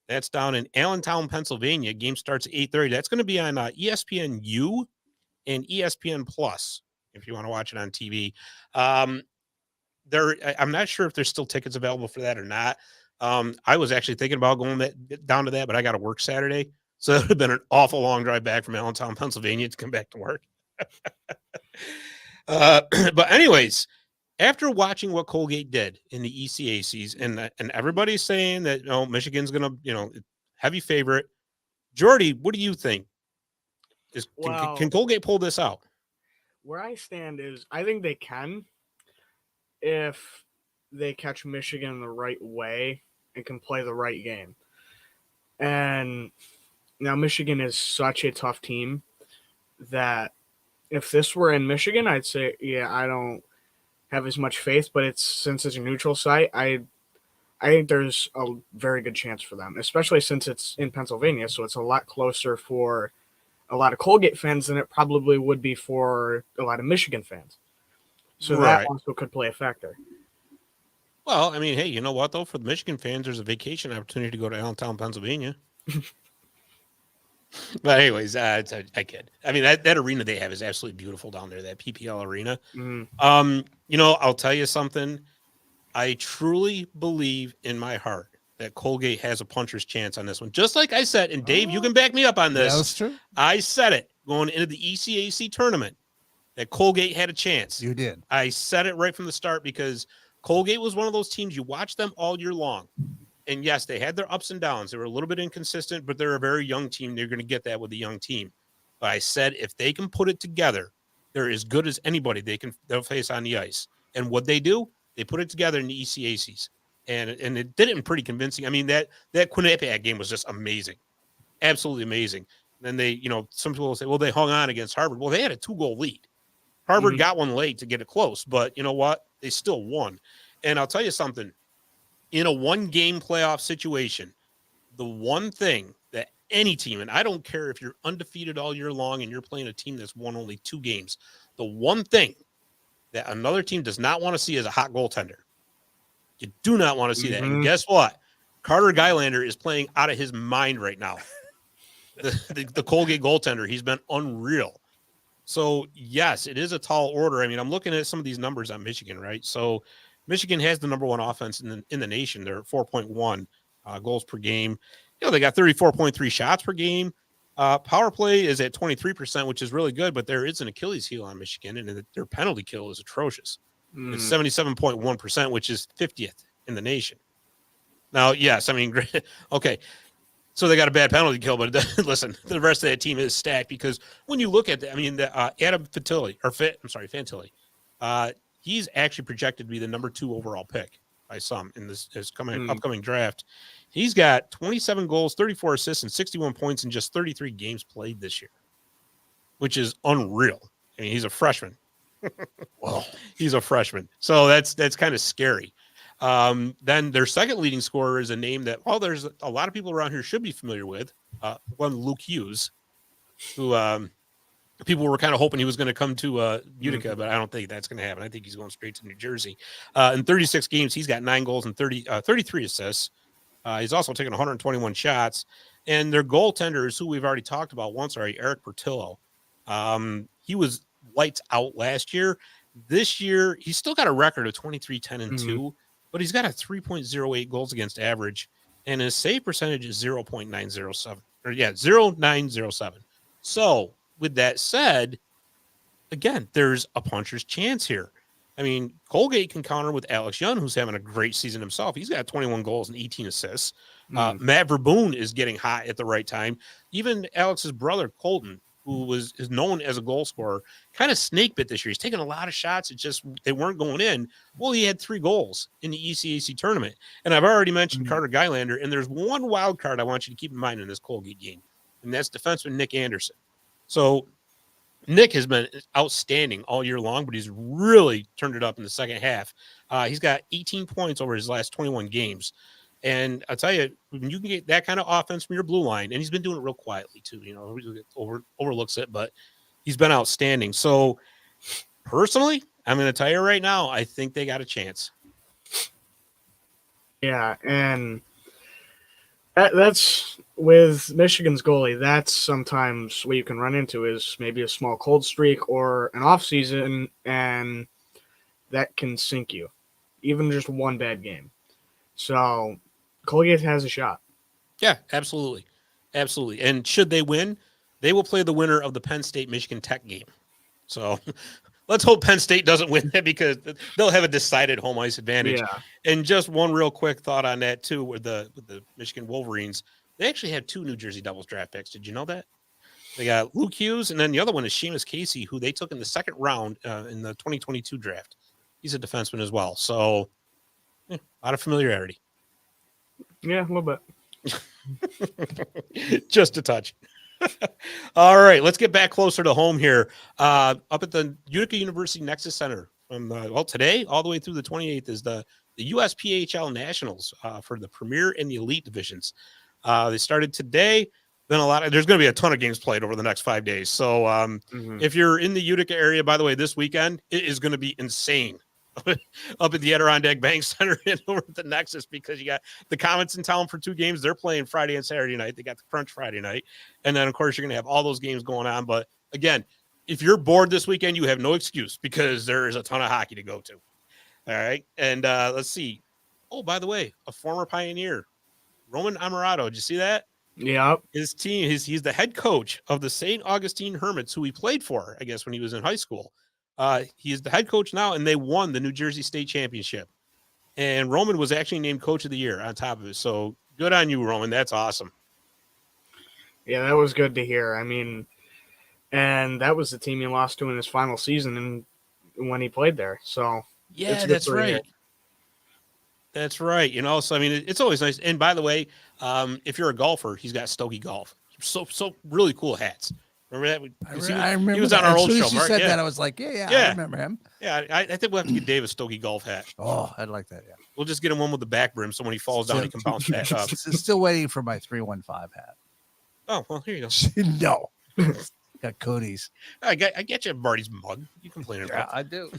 That's down in Allentown, Pennsylvania. Game starts at 8:30. That's going to be on ESPNU and ESPN Plus if you want to watch it on TV. I'm not sure if there's still tickets available for that or not. I was actually thinking about going down to that, but I got to work Saturday. So it would have been an awful long drive back from Allentown, Pennsylvania to come back to work. But anyways, after watching what Colgate did in the ECACs, and everybody's saying that Michigan's going to, heavy favorite. Jordy, what do you think? Can Colgate pull this out? Where I stand is I think they can if they catch Michigan the right way and can play the right game. And now Michigan is such a tough team that if this were in Michigan, I'd say, yeah, I don't have as much faith, but since it's a neutral site, I think there's a very good chance for them, especially since it's in Pennsylvania, so it's a lot closer for a lot of Colgate fans than it probably would be for a lot of Michigan fans. So that also could play a factor. Well, I mean, hey, you know what, though? For the Michigan fans, there's a vacation opportunity to go to Allentown, Pennsylvania. But anyways, I kid. I mean, that arena they have is absolutely beautiful down there, that PPL arena. Mm-hmm. I'll tell you something. I truly believe in my heart that Colgate has a puncher's chance on this one. Just like I said, and Dave, you can back me up on this. Yeah, that's true. I said it going into the ECAC tournament that Colgate had a chance. You did. I said it right from the start because Colgate was one of those teams you watch them all year long. And yes, they had their ups and downs. They were a little bit inconsistent, but they're a very young team. They're going to get that with a young team. But I said if they can put it together, they're as good as anybody they'll face on the ice. And what they do, they put it together in the ECACs. And it did it in pretty convincing. I mean, that Quinnipiac game was just amazing. Absolutely amazing. And then they, some people will say, well, they hung on against Harvard. Well, they had a 2-goal lead. Harvard got one late to get it close, but you know what? They still won. And I'll tell you something. In a one-game playoff situation, the one thing that any team, and I don't care if you're undefeated all year long and you're playing a team that's won only 2 games, the one thing that another team does not want to see is a hot goaltender. You do not want to see that. And guess what? Carter Gylander is playing out of his mind right now. The Colgate goaltender, he's been unreal. So, yes, it is a tall order. I mean, I'm looking at some of these numbers on Michigan, right? So, Michigan has the number 1 offense in the nation. They're 4.1 goals per game. They got 34.3 shots per game. Power play is at 23%, which is really good, but there is an Achilles heel on Michigan, and their penalty kill is atrocious. It's 77.1%, which is 50th in the nation. Now, yes, I mean, okay, so they got a bad penalty kill, but listen, the rest of that team is stacked because when you look at that, I mean, Adam Fantilli, he's actually projected to be the number 2 overall pick by some in this upcoming draft. He's got 27 goals, 34 assists, and 61 points in just 33 games played this year, which is unreal. I mean, he's a freshman. Well, he's a freshman. So that's kind of scary. Then their second leading scorer is a name that, there's a lot of people around here should be familiar with. One Luke Hughes, who people were kind of hoping he was going to come to Utica, but I don't think that's going to happen. I think he's going straight to New Jersey. In 36 games, he's got 9 goals and 33 assists. He's also taken 121 shots. And their goaltenders, who we've already talked about once already, Eric Portillo. He was lights out last year. This year, he's still got a record of 23-10-2, but he's got a 3.08 goals against average, and his save percentage is 0.907. So, with that said, again, there's a puncher's chance here. I mean, Colgate can counter with Alex Young, who's having a great season himself. He's got 21 goals and 18 assists. Matt Verboon is getting hot at the right time. Even Alex's brother, Colton, who is known as a goal scorer, kind of snake bit this year. He's taken a lot of shots. It's just they weren't going in. Well, he had 3 goals in the ECAC tournament. And I've already mentioned Carter Gylander, and there's one wild card I want you to keep in mind in this Colgate game, and that's defenseman Nick Anderson. So Nick has been outstanding all year long, but he's really turned it up in the second half. He's got 18 points over his last 21 games. And I'll tell you, when you can get that kind of offense from your blue line, and he's been doing it real quietly too, overlooks it, but he's been outstanding. So personally, I'm going to tell you right now, I think they got a chance. Yeah, and that's with Michigan's goalie. That's sometimes what you can run into is maybe a small cold streak or an off season, and that can sink you, even just one bad game. So Colgate has a shot. Yeah, absolutely. Absolutely. And should they win, they will play the winner of the Penn State-Michigan Tech game. So let's hope Penn State doesn't win that because they'll have a decided home ice advantage. Yeah. And just one real quick thought on that, too, with the Michigan Wolverines. They actually have 2 New Jersey Devils draft picks. Did you know that? They got Luke Hughes, and then the other one is Seamus Casey, who they took in the second round in the 2022 draft. He's a defenseman as well. So a lot of familiarity. Yeah, a little bit. Just a touch. All right, let's get back closer to home here. Up at the Utica University Nexus Center from today all the way through the 28th is the USPHL Nationals for the Premier and the Elite divisions. They started today. Then there's going to be a ton of games played over the next 5 days. So if you're in the Utica area, by the way, this weekend it is going to be insane. Up at the Adirondack Bank Center and over at the Nexus, because you got the Comets in town for 2 games. They're playing Friday and Saturday night. They got the Crunch Friday night. And then, of course, you're going to have all those games going on. But, again, if you're bored this weekend, you have no excuse because there is a ton of hockey to go to. All right. And let's see. Oh, by the way, a former Pioneer, Roman Amerado. Did you see that? Yep. His team, he's the head coach of the St. Augustine Hermits, who he played for, I guess, when he was in high school. He's the head coach now, and they won the New Jersey State Championship. And Roman was actually named Coach of the Year on top of it. So good on you, Roman. That's awesome. Yeah, that was good to hear. I mean, and that was the team he lost to in his final season and when he played there. So yeah, that's right. That's right. You know, so I mean, it's always nice. And by the way, if you're a golfer, he's got Stogie Golf. So really cool hats. Remember that? I remember he was that. on our As old soon show. as you Mark. said Yeah. that, I was like, yeah, I remember him. Yeah, I think we'll have to get Dave a Stogie Golf hat. Oh, I'd like that. Yeah. We'll just get him one with the back brim, so when he falls down, he can bounce back up. Still waiting for my 315 hat. Oh well, here you go. No, got Cody's. I get you Marty's mug. You complain about? I do.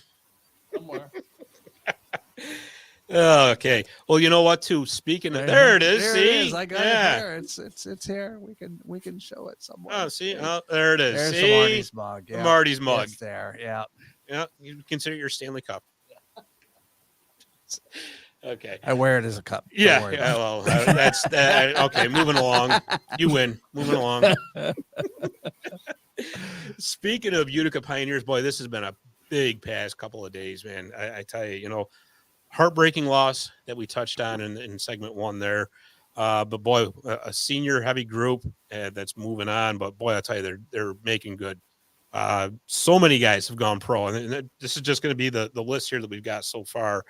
Somewhere. Okay. Well, you know what? Too. Speaking of, there it is. There see, it is. I got it here. It's here. We can show it somewhere. Oh, see, there it is. There's see? the Marty's mug. Yeah. Marty's mug. It's there. Yeah. Yeah, you consider it your Stanley Cup. Okay. I wear it as a cup. Don't Yeah. worry Yeah. about it. Well, that's that. Okay. Moving along. You win. Moving along. Speaking of Utica Pioneers, boy, this has been a big past couple of days, man. I tell you, you know, heartbreaking loss that we touched on in segment one there. But boy, a senior heavy group that's moving on. But boy, I tell you, they're making good. So many guys have gone pro, and this is just going to be the list here that we've got so far.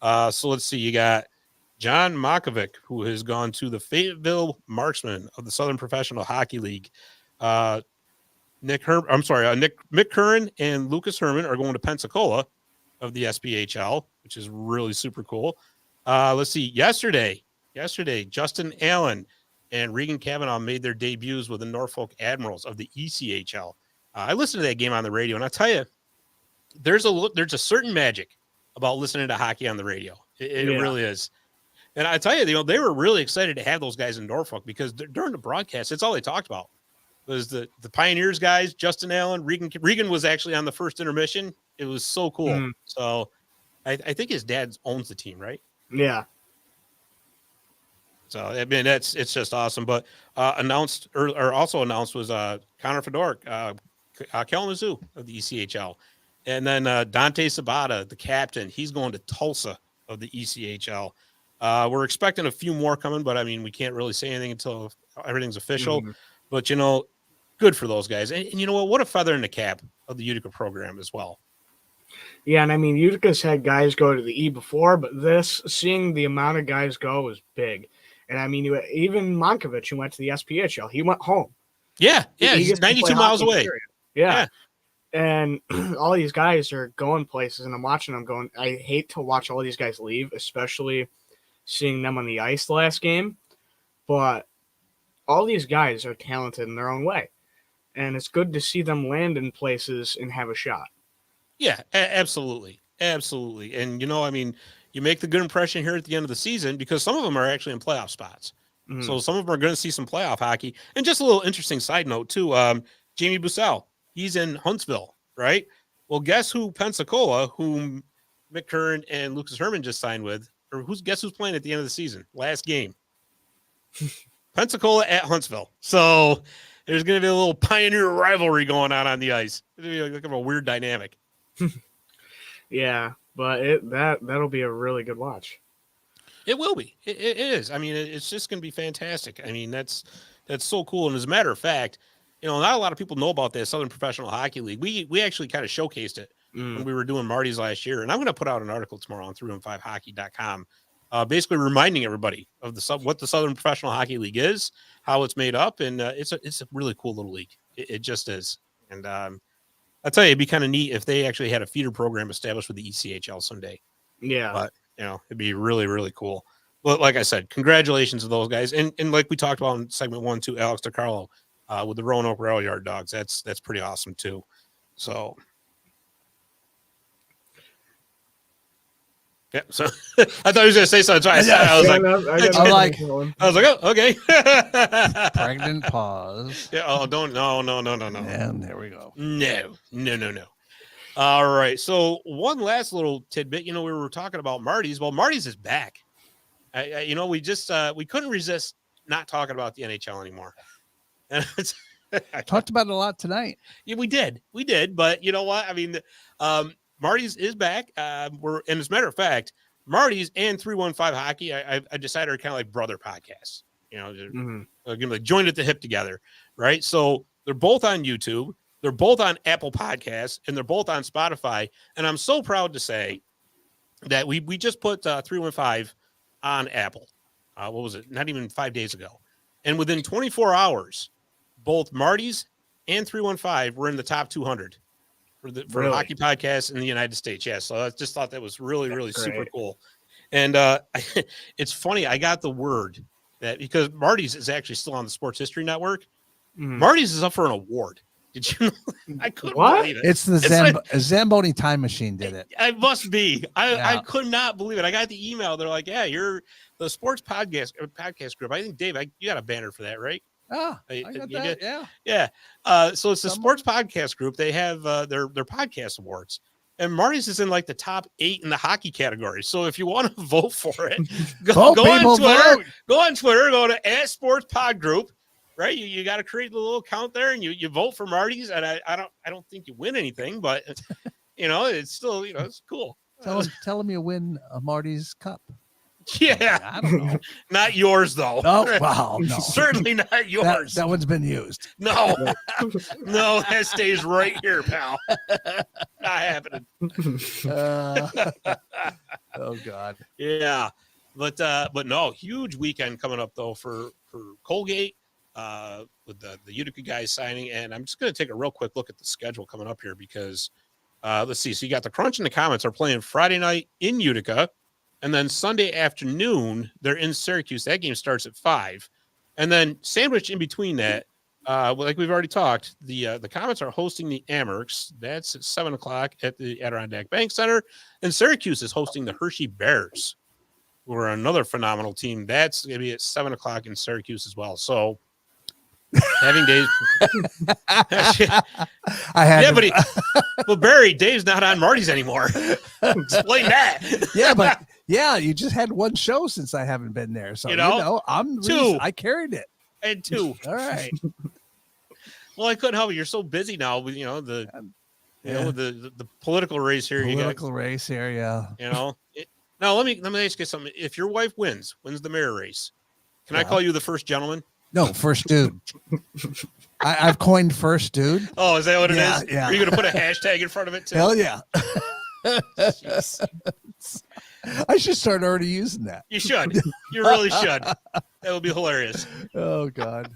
So let's see. You got John Makovic, who has gone to the Fayetteville Marksmen of the Southern Professional Hockey League. Nick McCurran and Lucas Herman are going to Pensacola of the SPHL, which is really super cool. Let's see. Yesterday, Justin Allen and Regan Cavanaugh made their debuts with the Norfolk Admirals of the ECHL. I listened to that game on the radio, and I tell you, there's a certain magic about listening to hockey on the radio. It really is. And I tell you, they were really excited to have those guys in Norfolk because during the broadcast, it's all they talked about was the Pioneers guys, Justin Allen, Regan was actually on the first intermission. It was so cool. Mm. So I think his dad owns the team, right? Yeah. So I mean, it's just awesome. But also announced was Connor Fedoruk, Kalamazoo of the ECHL. And then Dante Sabata, the captain, he's going to Tulsa of the ECHL. We're expecting a few more coming, but I mean, we can't really say anything until everything's official. Mm-hmm. But, you know, good for those guys. And you know what a feather in the cap of the Utica program as well. Yeah, and I mean, Utica's had guys go to the E before, but seeing the amount of guys go is big. And I mean, even Monkovich, who went to the SPHL, he went home. Yeah, he's 92 miles away. Yeah. And all these guys are going places, and I'm watching them going. I hate to watch all these guys leave, especially seeing them on the ice the last game. But all these guys are talented in their own way, and it's good to see them land in places and have a shot. Yeah, absolutely. Absolutely. And, you know, I mean, you make the good impression here at the end of the season because some of them are actually in playoff spots. Mm-hmm. So some of them are going to see some playoff hockey. And just a little interesting side note, too. Jamie Bussell, he's in Huntsville, right? Well, guess who Pensacola, whom Mick Curran and Lucas Herman just signed with, or guess who's playing at the end of the season? Last game. Pensacola at Huntsville. So there's going to be a little Pioneer rivalry going on the ice. It'll be like a weird dynamic. Yeah, but that'll be a really good watch. It will be. It is. I mean, it's just going to be fantastic. I mean, that's so cool. And as a matter of fact, you know, not a lot of people know about the Southern Professional Hockey League. We actually kind of showcased it when we were doing Marty's last year. And I'm going to put out an article tomorrow on 315hockey.com, basically reminding everybody of what the Southern Professional Hockey League is, how it's made up, and it's a really cool little league. It just is. And I'll tell you, it'd be kind of neat if they actually had a feeder program established with the ECHL someday. Yeah. But, you know, it'd be really, really cool. But like I said, congratulations to those guys. And like we talked about in segment 1, too, Alex DiCarlo with the Roanoke Rail Yard Dogs. That's pretty awesome, too. So, yeah. So I thought he was going to say something. So I was like, oh, okay. Pregnant pause. Yeah. Oh, no. And there we go. No. All right. So one last little tidbit, we were talking about Marty's. Well, Marty's is back. We just we couldn't resist not talking about the NHL anymore. And I talked about it a lot tonight. Yeah, we did. But you know what? I mean, Marty's is back. And as a matter of fact, Marty's and 315 Hockey, I decided are kind of like brother podcasts. Like joined at the hip together, right? So they're both on YouTube, they're both on Apple Podcasts, and they're both on Spotify. And I'm so proud to say that we just put 315 on Apple. What was it? Not even 5 days ago. And within 24 hours, both Marty's and 315 were in the top 200 for hockey podcasts in the United States. Yeah, so I just thought that was really super cool. And it's funny, I got the word that because Marty's is actually still on the Sports History Network. Marty's is up for an award. Did you know? I couldn't believe it. It's the Zamboni Time Machine did it. It must be. I could not believe it. I got the email. They're like, yeah, you're the sports podcast group. I think, Dave, you got a banner for that, right? Oh, I got that. Yeah. So it's the sports podcast group. They have their podcast awards. And Marty's is in like the top 8 in the hockey category. So if you want to vote for it, go on Twitter. Go on Twitter. Go to @SportsPodGroup. Right, you got to create the little account there, and you vote for Marty's. And I don't think you win anything, but it's still it's cool. Tell him you win a Marty's cup. Yeah, I don't know. Not yours though. Oh wow, no. Certainly not yours. That one's been used. No, no, that stays right here, pal. Not happening. Oh God. Yeah, but no, huge weekend coming up though for Colgate. With the Utica guys signing, and I'm just going to take a real quick look at the schedule coming up here because let's see. So you got the Crunch and the Comets are playing Friday night in Utica, and then Sunday afternoon they're in Syracuse. That game starts at 5, and then sandwiched in between that, like we've already talked, the Comets are hosting the Amerks. That's at 7:00 at the Adirondack Bank Center, and Syracuse is hosting the Hershey Bears, who are another phenomenal team. That's going to be at 7:00 in Syracuse as well. So. Having Dave, but Barry, Dave's not on Marty's anymore. Explain that. Yeah, you just had one show since I haven't been there, so I'm 2. I carried it. I had 2. All right. Well, I couldn't help it. You're so busy now with the political race here. Race here, yeah. Now let me ask you something. If your wife wins the mayor race, can I call you the first gentleman? No, first dude. I've coined first dude. Oh, is that what it is? Yeah. Are you going to put a hashtag in front of it too? Hell yeah. I should start already using that. You should. You really should. That would be hilarious. Oh God.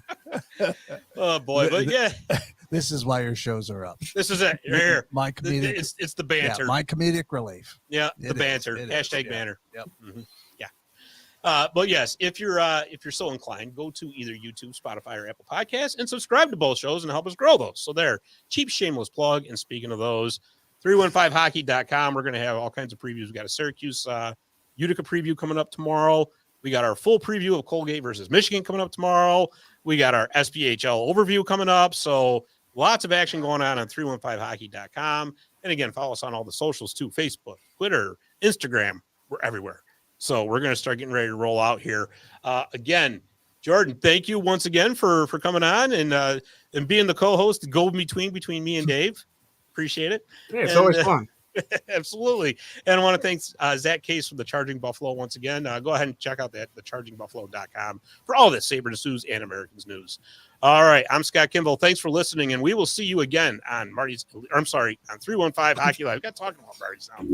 Oh boy, but yeah. This is why your shows are up. This is it. You're here. My comedic. It's the banter. Yeah, my comedic relief. Yeah, the banter. Hashtag yeah. banter. Yep. Mm-hmm. But yes, if you're so inclined, go to either YouTube, Spotify, or Apple Podcasts and subscribe to both shows and help us grow those. So there, cheap, shameless plug. And speaking of those, 315hockey.com. We're going to have all kinds of previews. We got a Syracuse Utica preview coming up tomorrow. We got our full preview of Colgate versus Michigan coming up tomorrow. We got our SPHL overview coming up. So lots of action going on 315hockey.com. And again, follow us on all the socials too: Facebook, Twitter, Instagram. We're everywhere. So we're going to start getting ready to roll out here. Again, Jordan, thank you once again for coming on and being the co-host, the go-between between me and Dave. Appreciate it. Yeah, it's always fun. Absolutely. And I want to thank Zac Case from the Charging Buffalo once again. Go ahead and check out that thechargingbuffalo.com for all this Sabres news and Americans news. All right, I'm Scott Kimball. Thanks for listening, and we will see you again on 315 Hockey Live. We've got to talk about Marty's now.